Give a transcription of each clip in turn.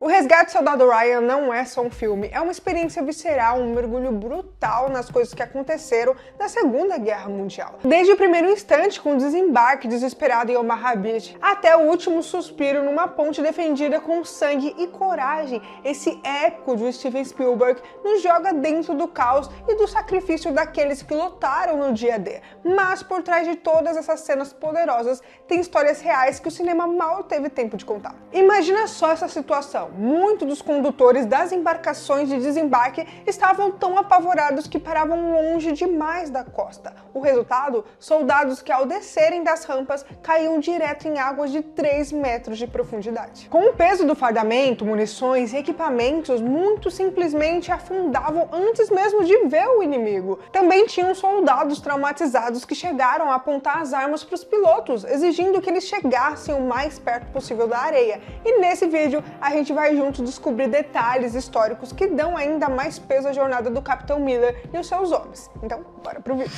O Resgate do Soldado Ryan não é só um filme, é uma experiência visceral, um mergulho brutal nas coisas que aconteceram na Segunda Guerra Mundial. Desde o primeiro instante, com o desembarque desesperado em Omaha Beach, até o último suspiro numa ponte defendida com sangue e coragem, esse épico de Steven Spielberg nos joga dentro do caos e do sacrifício daqueles que lutaram no dia D. Mas por trás de todas essas cenas poderosas, tem histórias reais que o cinema mal teve tempo de contar. Imagina só essa situação. Muitos dos condutores das embarcações de desembarque estavam tão apavorados que paravam longe demais da costa. O resultado? Soldados que ao descerem das rampas caíam direto em águas de 3 metros de profundidade. Com o peso do fardamento, munições e equipamentos, muitos simplesmente afundavam antes mesmo de ver o inimigo. Também tinham soldados traumatizados que chegaram a apontar as armas para os pilotos, exigindo que eles chegassem o mais perto possível da areia. E nesse vídeo a gente vai juntos descobrir detalhes históricos que dão ainda mais peso à jornada do Capitão Miller e os seus homens. Então, bora pro vídeo.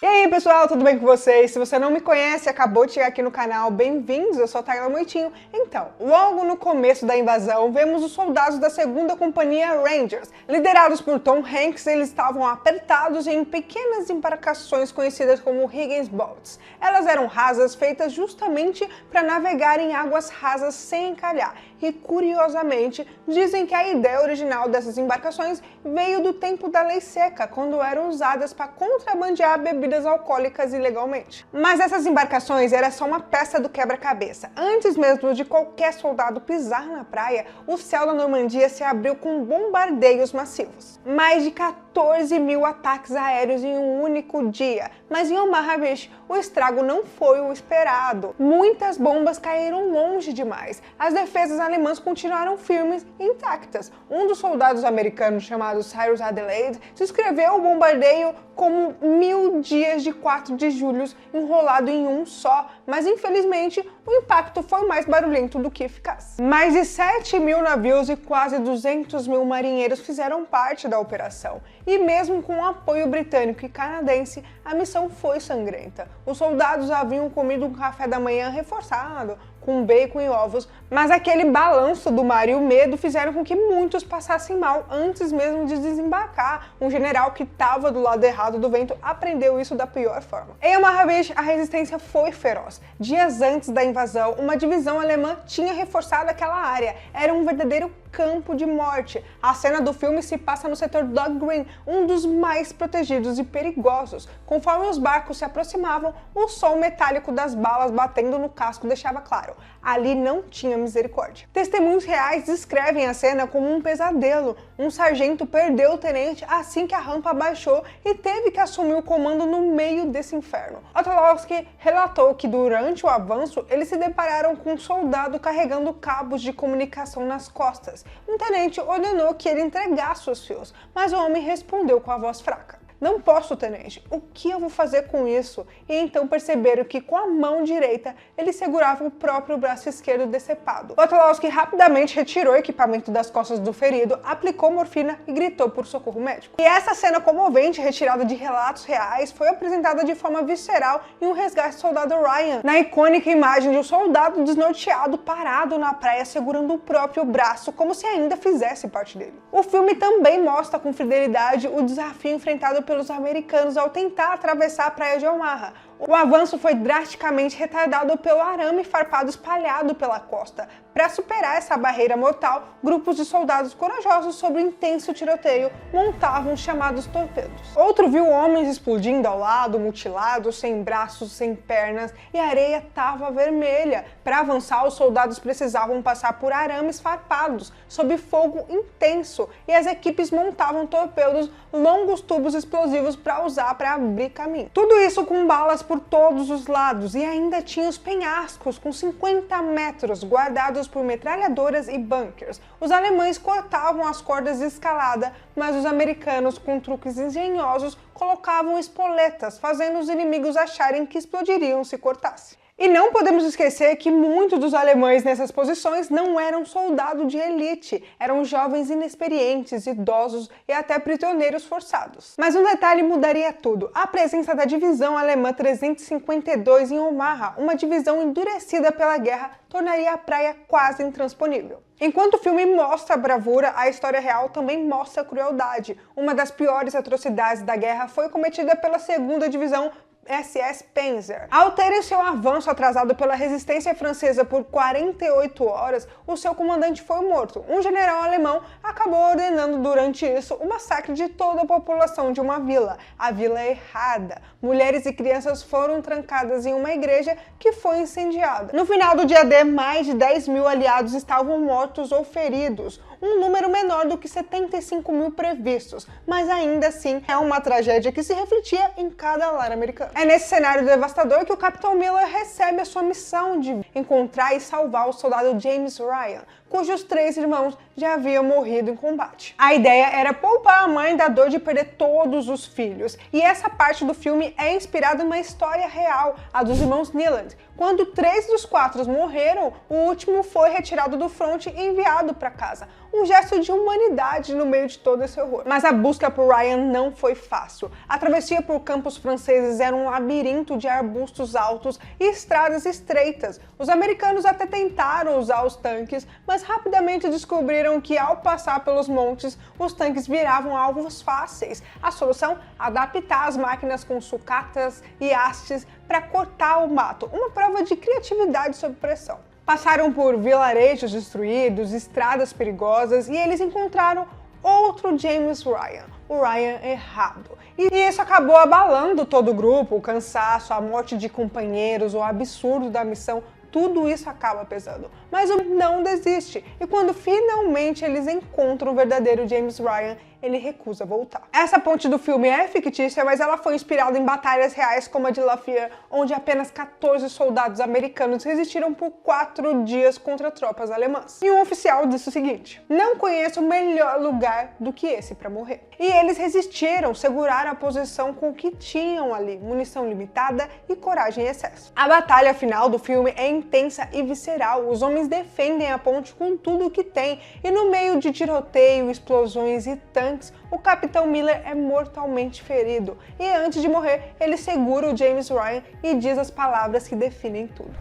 E aí pessoal, tudo bem com vocês? Se você não me conhece, acabou de chegar aqui no canal, bem-vindos, eu sou a Tayla Moitinho. Então, logo no começo da invasão, vemos os soldados da 2ª Companhia Rangers. Liderados por Tom Hanks, eles estavam apertados em pequenas embarcações conhecidas como Higgins Boats. Elas eram rasas, feitas justamente para navegar em águas rasas sem encalhar. E, curiosamente, dizem que a ideia original dessas embarcações veio do tempo da Lei Seca, quando eram usadas para contrabandear bebidas alcoólicas ilegalmente. Mas essas embarcações eram só uma peça do quebra-cabeça. Antes mesmo de qualquer soldado pisar na praia, o céu da Normandia se abriu com bombardeios massivos. Mais de 14 mil ataques aéreos em um único dia. Mas em Omaha Beach, o estrago não foi o esperado. Muitas bombas caíram longe demais. As defesas alemãs continuaram firmes e intactas. Um dos soldados americanos, chamado Cyrus Adelaide, descreveu o bombardeio como 1000 dias de 4 de julho enrolado em um só, mas infelizmente o impacto foi mais barulhento do que eficaz. Mais de 7 mil navios e quase 200 mil marinheiros fizeram parte da operação. E mesmo com o apoio britânico e canadense, a missão foi sangrenta. Os soldados haviam comido um café da manhã reforçado, com bacon e ovos, mas aquele balanço do mar e o medo fizeram com que muitos passassem mal antes mesmo de desembarcar. Um general que estava do lado errado do vento aprendeu isso da pior forma. Em Omaha Beach, a resistência foi feroz. Dias antes da invasão, uma divisão alemã tinha reforçado aquela área. Era um verdadeiro campo de morte. A cena do filme se passa no setor Dog Green, um dos mais protegidos e perigosos. Conforme os barcos se aproximavam, o som metálico das balas batendo no casco deixava claro: ali não tinha misericórdia. Testemunhos reais descrevem a cena como um pesadelo. Um sargento perdeu o tenente assim que a rampa baixou e teve que assumir o comando no meio desse inferno. Otlowski relatou que durante o avanço eles se depararam com um soldado carregando cabos de comunicação nas costas. Um tenente ordenou que ele entregasse os fios, mas o homem respondeu com a voz fraca: "Não posso, tenente. O que eu vou fazer com isso?" E então perceberam que com a mão direita ele segurava o próprio braço esquerdo decepado. Otlowski rapidamente retirou o equipamento das costas do ferido, aplicou morfina e gritou por socorro médico. E essa cena comovente, retirada de relatos reais, foi apresentada de forma visceral em Um Resgate do Soldado Ryan, na icônica imagem de um soldado desnorteado parado na praia segurando o próprio braço, como se ainda fizesse parte dele. O filme também mostra com fidelidade o desafio enfrentado pelos americanos ao tentar atravessar a praia de Omaha. O avanço foi drasticamente retardado pelo arame farpado espalhado pela costa. Para superar essa barreira mortal, grupos de soldados corajosos sob intenso tiroteio montavam os chamados torpedos. Outro viu homens explodindo ao lado, mutilados, sem braços, sem pernas, e a areia estava vermelha. Para avançar, os soldados precisavam passar por arames farpados, sob fogo intenso, e as equipes montavam torpedos, longos tubos explosivos para usar para abrir caminho. Tudo isso com balas por todos os lados, e ainda tinha os penhascos com 50 metros guardados por metralhadoras e bunkers. Os alemães cortavam as cordas de escalada, mas os americanos, com truques engenhosos, colocavam espoletas, fazendo os inimigos acharem que explodiriam se cortasse. E não podemos esquecer que muitos dos alemães nessas posições não eram soldados de elite, eram jovens inexperientes, idosos e até prisioneiros forçados. Mas um detalhe mudaria tudo: a presença da divisão alemã 352 em Omaha, uma divisão endurecida pela guerra, tornaria a praia quase intransponível. Enquanto o filme mostra a bravura, a história real também mostra a crueldade. Uma das piores atrocidades da guerra foi cometida pela 2ª Divisão SS Panzer. Ao terem seu avanço atrasado pela resistência francesa por 48 horas, o seu comandante foi morto. Um general alemão acabou ordenando durante isso o massacre de toda a população de uma vila, a Vila Errada. Mulheres e crianças foram trancadas em uma igreja que foi incendiada. No final do dia D, mais de 10.000 aliados estavam mortos ou feridos, um número menor do que 75.000 previstos, mas ainda assim é uma tragédia que se refletia em cada lar americano. É nesse cenário devastador que o Capitão Miller recebe a sua missão de encontrar e salvar o soldado James Ryan, cujos 3 irmãos já haviam morrido em combate. A ideia era poupar a mãe da dor de perder todos os filhos, e essa parte do filme é inspirada numa história real, a dos irmãos Nealon. Quando 3 dos 4 morreram, o último foi retirado do fronte e enviado para casa. Um gesto de humanidade no meio de todo esse horror. Mas a busca por Ryan não foi fácil. A travessia por campos franceses era um labirinto de arbustos altos e estradas estreitas. Os americanos até tentaram usar os tanques, mas rapidamente descobriram que ao passar pelos montes, os tanques viravam alvos fáceis. A solução? Adaptar as máquinas com sucatas e hastes para cortar o mato. Uma prova de criatividade sob pressão. Passaram por vilarejos destruídos, estradas perigosas e eles encontraram outro James Ryan, o Ryan errado. E isso acabou abalando todo o grupo, o cansaço, a morte de companheiros, o absurdo da missão. Tudo isso acaba pesando. Mas o não desiste. E quando finalmente eles encontram o verdadeiro James Ryan, ele recusa voltar. Essa ponte do filme é fictícia, mas ela foi inspirada em batalhas reais como a de Lafayette, onde apenas 14 soldados americanos resistiram por 4 dias contra tropas alemãs. E um oficial disse o seguinte: "Não conheço melhor lugar do que esse para morrer." E eles resistiram, seguraram a posição com o que tinham ali, munição limitada e coragem em excesso. A batalha final do filme é intensa e visceral. Os homens defendem a ponte com tudo o que tem, e no meio de tiroteio, explosões e tanques, o Capitão Miller é mortalmente ferido. E antes de morrer, ele segura o James Ryan e diz as palavras que definem tudo.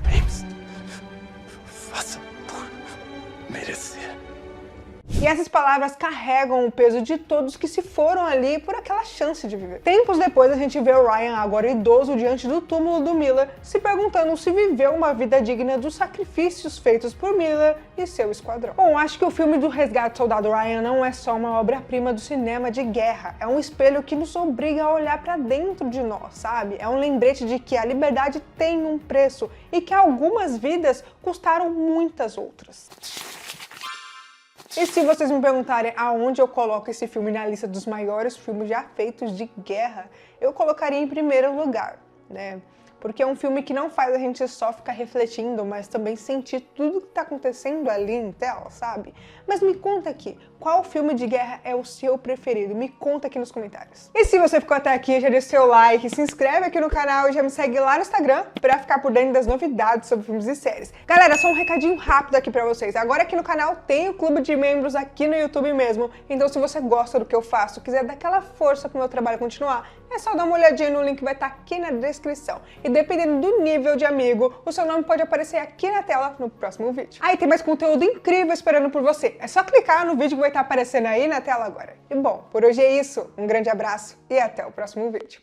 Faça por merecer. E essas palavras carregam o peso de todos que se foram ali por aquela chance de viver. Tempos depois, a gente vê o Ryan, agora idoso, diante do túmulo do Miller, se perguntando se viveu uma vida digna dos sacrifícios feitos por Miller e seu esquadrão. Bom, acho que o filme do Resgate do Soldado Ryan não é só uma obra-prima do cinema de guerra, é um espelho que nos obriga a olhar para dentro de nós, sabe? É um lembrete de que a liberdade tem um preço e que algumas vidas custaram muitas outras. E se vocês me perguntarem aonde eu coloco esse filme na lista dos maiores filmes já feitos de guerra, eu colocaria em primeiro lugar, né? Porque é um filme que não faz a gente só ficar refletindo, mas também sentir tudo que tá acontecendo ali em tela, sabe? Mas me conta aqui, qual filme de guerra é o seu preferido? Me conta aqui nos comentários. E se você ficou até aqui, já deixa seu like, se inscreve aqui no canal e já me segue lá no Instagram pra ficar por dentro das novidades sobre filmes e séries. Galera, só um recadinho rápido aqui pra vocês. Agora aqui no canal tem o clube de membros aqui no YouTube mesmo, então se você gosta do que eu faço, quiser dar aquela força pro meu trabalho continuar, é só dar uma olhadinha no link que vai estar aqui na descrição. E dependendo do nível de amigo, o seu nome pode aparecer aqui na tela no próximo vídeo. Aí tem mais conteúdo incrível esperando por você. É só clicar no vídeo que vai estar aparecendo aí na tela agora. E bom, por hoje é isso. Um grande abraço e até o próximo vídeo.